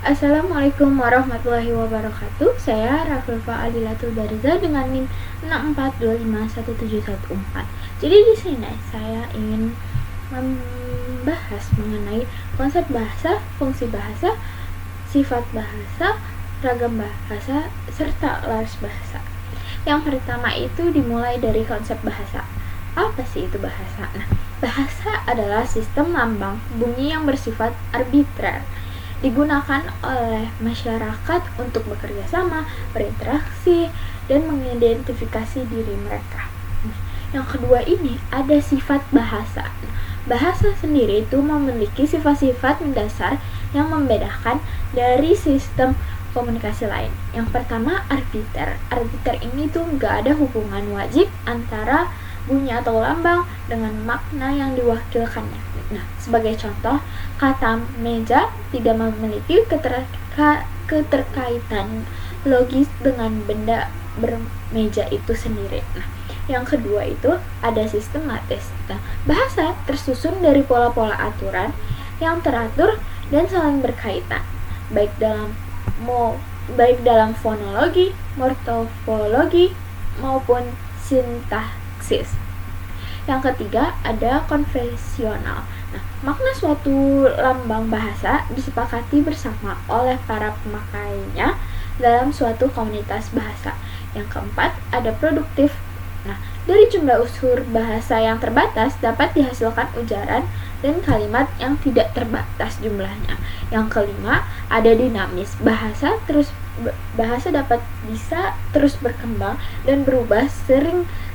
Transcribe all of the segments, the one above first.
Assalamualaikum warahmatullahi wabarakatuh. Saya Rafilfa Adilatul Bariza dengan NIM 642517114. Jadi di sini saya ingin membahas mengenai konsep bahasa, fungsi bahasa, sifat bahasa, ragam bahasa, serta laras bahasa. Yang pertama itu dimulai dari konsep bahasa. Apa sih itu bahasa? Nah, bahasa adalah sistem lambang bunyi yang bersifat arbitrer, digunakan oleh masyarakat untuk bekerja sama, berinteraksi, dan mengidentifikasi diri mereka. Yang kedua ini ada sifat bahasa. Bahasa sendiri itu memiliki sifat-sifat mendasar yang membedakan dari sistem komunikasi lain. Yang pertama, arbiter. Arbiter ini tuh nggak ada hubungan wajib antara bunyi atau lambang dengan makna yang diwakilkannya. Nah, sebagai contoh, kata meja tidak memiliki keterkaitan logis dengan benda bermeja itu sendiri. Nah, yang kedua itu ada sistematis. Nah, bahasa tersusun dari pola-pola aturan yang teratur dan saling berkaitan, baik dalam fonologi, morfologi, maupun sintaksis. Yang ketiga ada konvensional. Nah, makna suatu lambang bahasa disepakati bersama oleh para pemakainya dalam suatu komunitas bahasa. Yang keempat ada produktif. Nah, dari jumlah unsur bahasa yang terbatas dapat dihasilkan ujaran dan kalimat yang tidak terbatas jumlahnya. Yang kelima ada dinamis. Bahasa bisa terus berkembang dan berubah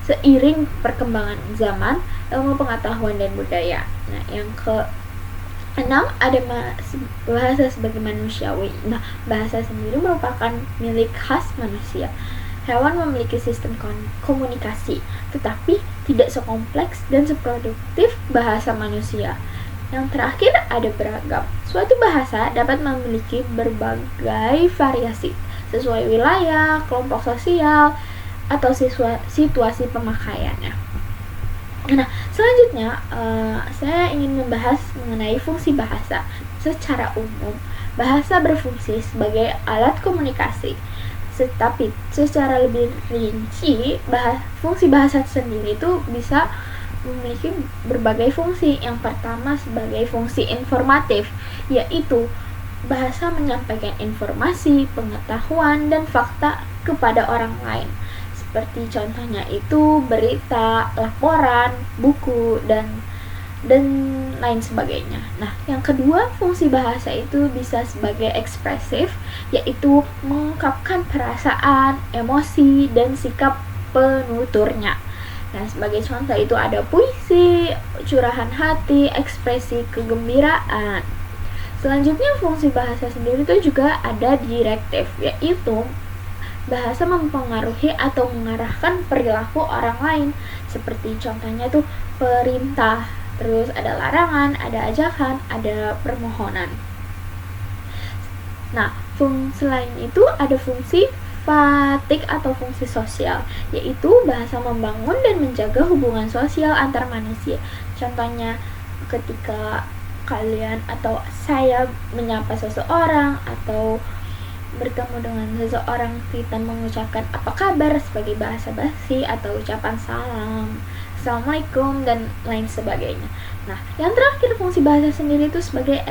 seiring perkembangan zaman, ilmu pengetahuan dan budaya. Nah, yang keenam ada bahasa sebagai manusiawi. Nah, bahasa sendiri merupakan milik khas manusia. Hewan memiliki sistem komunikasi, tetapi tidak sekompleks dan seproduktif bahasa manusia. Yang terakhir ada beragam. Suatu bahasa dapat memiliki berbagai variasi sesuai wilayah, kelompok sosial, atau situasi pemakaiannya. Nah, selanjutnya saya ingin membahas mengenai fungsi bahasa. Secara umum, bahasa berfungsi sebagai alat komunikasi. Tetapi secara lebih rinci, fungsi bahasa sendiri itu bisa memiliki berbagai fungsi. Yang pertama sebagai fungsi informatif, yaitu bahasa menyampaikan informasi, pengetahuan, dan fakta kepada orang lain. Seperti contohnya itu berita, laporan, buku, dan lain sebagainya. Nah, yang kedua, fungsi bahasa itu bisa sebagai ekspresif, yaitu mengungkapkan perasaan, emosi, dan sikap penuturnya. Nah, sebagai contoh itu ada puisi, curahan hati, ekspresi kegembiraan. Selanjutnya, fungsi bahasa sendiri itu juga ada direktif, yaitu bahasa mempengaruhi atau mengarahkan perilaku orang lain. Seperti contohnya tuh perintah, terus ada larangan, ada ajakan, ada permohonan. Nah, selain itu ada fungsi fatik atau fungsi sosial, yaitu bahasa membangun dan menjaga hubungan sosial antar manusia. Contohnya ketika kalian atau saya menyapa seseorang atau bertemu dengan seseorang, kita mengucapkan apa kabar sebagai bahasa basi atau ucapan salam, assalamualaikum, dan lain sebagainya. Nah, yang terakhir fungsi bahasa sendiri itu sebagai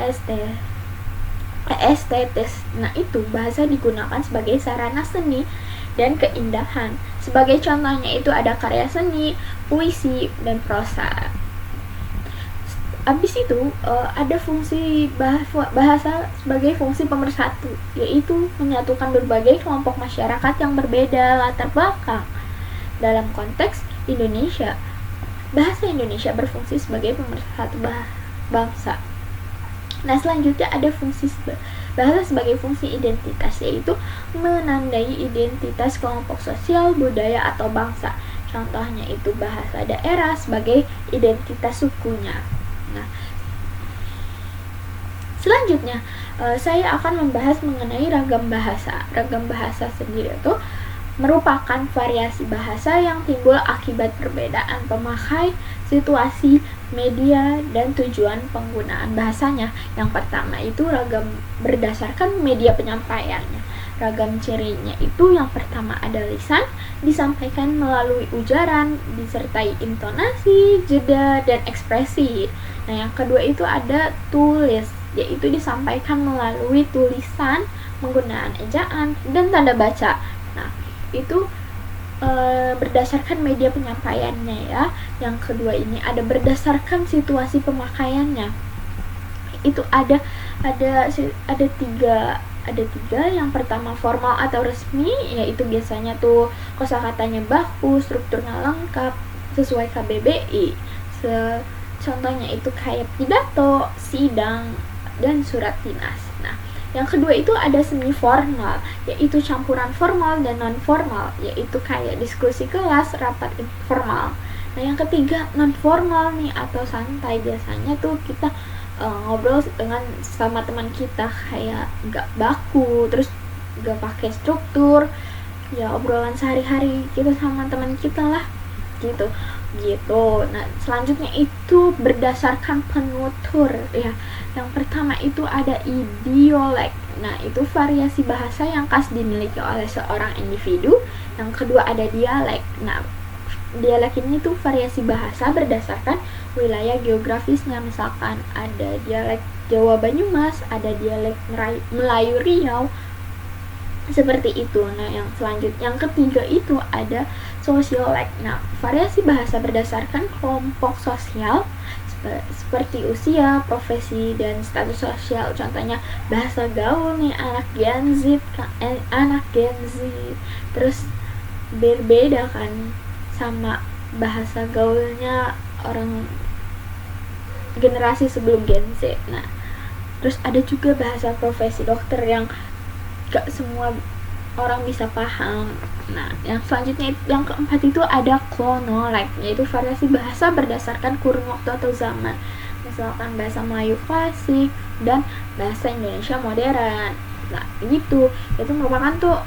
estetis. Nah, itu bahasa digunakan sebagai sarana seni dan keindahan. Sebagai contohnya itu ada karya seni, puisi, dan prosa. Habis itu ada fungsi bahasa sebagai fungsi pemersatu, yaitu menyatukan berbagai kelompok masyarakat yang berbeda latar belakang. Dalam konteks Indonesia, bahasa Indonesia berfungsi sebagai pemersatu bangsa. Nah, selanjutnya ada fungsi bahasa sebagai fungsi identitas, yaitu menandai identitas kelompok sosial, budaya, atau bangsa. Contohnya itu bahasa daerah sebagai identitas sukunya. Nah, selanjutnya saya akan membahas mengenai ragam bahasa. Ragam bahasa sendiri itu merupakan variasi bahasa yang timbul akibat perbedaan pemakai, situasi, media, dan tujuan penggunaan bahasanya. Yang pertama itu ragam berdasarkan media penyampaiannya. Ragam cirinya itu yang pertama ada lisan, disampaikan melalui ujaran, disertai intonasi, jeda, dan ekspresi. Nah, yang kedua itu ada tulis, yaitu disampaikan melalui tulisan, penggunaan ejaan, dan tanda baca. Nah, itu berdasarkan media penyampaiannya ya. Yang kedua ini ada berdasarkan situasi pemakaiannya. Itu ada tiga. Yang pertama formal atau resmi, yaitu biasanya tuh kosakatanya baku, strukturnya lengkap sesuai KBBI. Contohnya itu kayak pidato, sidang, dan surat dinas. Nah, yang kedua itu ada semi formal, yaitu campuran formal dan non formal, yaitu kayak diskusi kelas, rapat informal. Nah, yang ketiga non formal nih atau santai, biasanya tuh kita ngobrol dengan sama teman kita kayak gak baku, terus gak pakai struktur, ya obrolan sehari-hari gitu sama teman kita lah gitu. Nah, selanjutnya itu berdasarkan penutur ya. Yang pertama itu ada idiolek. Nah, itu variasi bahasa yang khas dimiliki oleh seorang individu. Yang kedua ada dialek. Nah, dialek ini tuh variasi bahasa berdasarkan wilayah geografisnya. Misalkan ada dialek Jawa Banyumas, ada dialek Melayu Riau, seperti itu. Nah, yang selanjutnya yang ketiga itu ada sosiolek. Nah, variasi bahasa berdasarkan kelompok sosial seperti usia, profesi, dan status sosial. Contohnya bahasa gaul nih anak Gen Z, terus berbeda kan sama bahasa gaulnya orang generasi sebelum Gen Z. Nah, terus ada juga bahasa profesi dokter yang gak semua orang bisa paham. Nah, yang selanjutnya yang keempat itu ada chronolek, yaitu variasi bahasa berdasarkan kurun waktu atau zaman. Misalkan bahasa Melayu klasik dan bahasa Indonesia modern. Nah, gitu. Itu merupakan tuh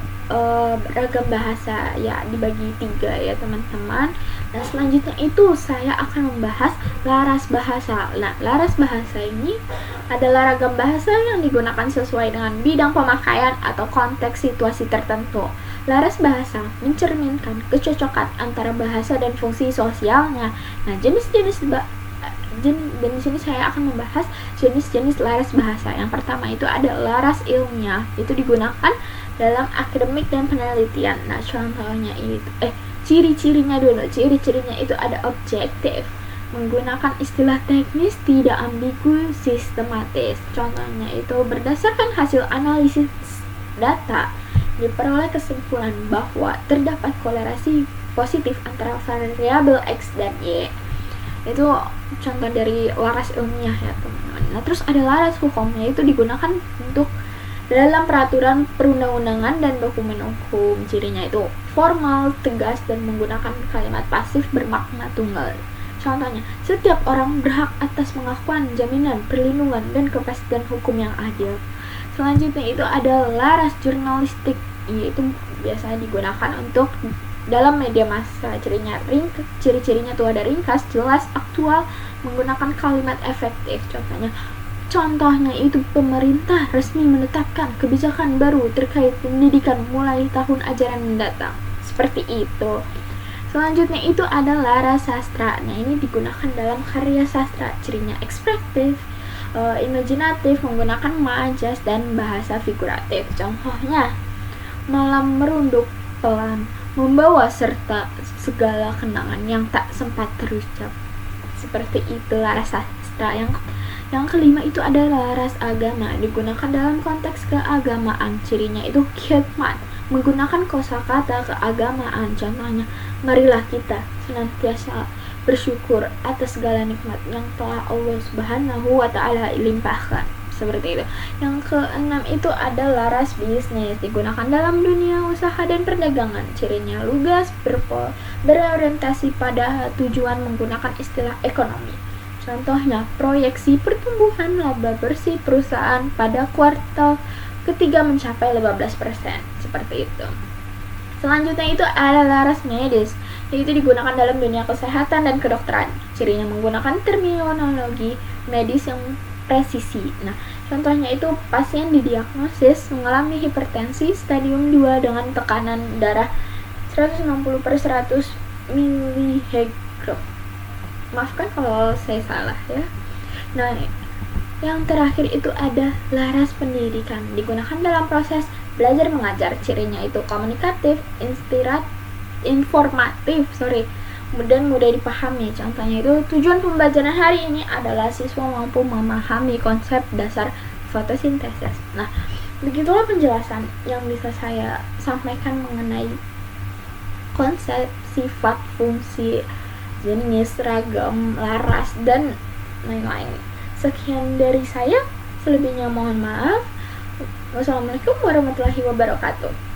beragam bahasa ya, dibagi 3 ya teman-teman. Nah, selanjutnya itu saya akan membahas laras bahasa. Nah, laras bahasa ini adalah ragam bahasa yang digunakan sesuai dengan bidang pemakaian atau konteks situasi tertentu. Laras bahasa mencerminkan kecocokan antara bahasa dan fungsi sosialnya. Nah, jenis-jenis dan di sini saya akan membahas jenis-jenis laras bahasa. Yang pertama itu ada laras ilmiah, itu digunakan dalam akademik dan penelitian. Nah, contohnya itu ciri-cirinya itu ada objektif, menggunakan istilah teknis, tidak ambigu, sistematis. Contohnya itu berdasarkan hasil analisis data diperoleh kesimpulan bahwa terdapat korelasi positif antara variabel X dan Y. Itu contoh dari laras ilmiah ya teman-teman. Nah, terus ada laras hukum, yaitu digunakan untuk dalam peraturan perundang-undangan dan dokumen hukum. Cirinya itu formal, tegas, dan menggunakan kalimat pasif bermakna tunggal. Contohnya, setiap orang berhak atas pengakuan, jaminan, perlindungan, dan kepastian hukum yang adil. Selanjutnya itu ada laras jurnalistik, yaitu biasanya digunakan untuk dalam media massa. Ciri-cirinya tuh ada ringkas, jelas, aktual, menggunakan kalimat efektif. Contohnya itu pemerintah resmi menetapkan kebijakan baru terkait pendidikan mulai tahun ajaran mendatang. Seperti itu. Selanjutnya itu ada laras sastra. Nah, ini digunakan dalam karya sastra. Cirinya ekspresif, imajinatif, menggunakan majas dan bahasa figuratif. Contohnya, malam merunduk pelan, membawa serta segala kenangan yang tak sempat terucap. Seperti itu laras sastra. Yang kelima itu ada laras agama, digunakan dalam konteks keagamaan. Cirinya itu khidmat, menggunakan kosakata keagamaan. Contohnya, marilah kita senantiasa bersyukur atas segala nikmat yang telah Allah Subhanahu wa Ta'ala limpahkan. Seperti itu. Yang keenam itu ada laras bisnis, digunakan dalam dunia usaha dan perdagangan. Cirinya lugas, berorientasi pada tujuan, menggunakan istilah ekonomi. Contohnya, proyeksi pertumbuhan laba bersih perusahaan pada kuartal ketiga mencapai 15%. Seperti itu. Selanjutnya itu ada laras medis, yaitu digunakan dalam dunia kesehatan dan kedokteran. Cirinya menggunakan terminologi medis yang presisi. Nah, contohnya itu pasien didiagnosis mengalami hipertensi stadium 2 dengan tekanan darah 160/100 mg. Maafkan kalau saya salah ya. Nah, yang terakhir itu ada laras pendidikan, digunakan dalam proses belajar mengajar. Cirinya itu komunikatif, informatif, dan mudah dipahami. Contohnya itu tujuan pembelajaran hari ini adalah siswa mampu memahami konsep dasar fotosintesis. Nah, begitulah penjelasan yang bisa saya sampaikan mengenai konsep, sifat, fungsi, jenis, ragam, laras, dan lain-lain. Sekian dari saya, selebihnya mohon maaf. Wassalamualaikum warahmatullahi wabarakatuh.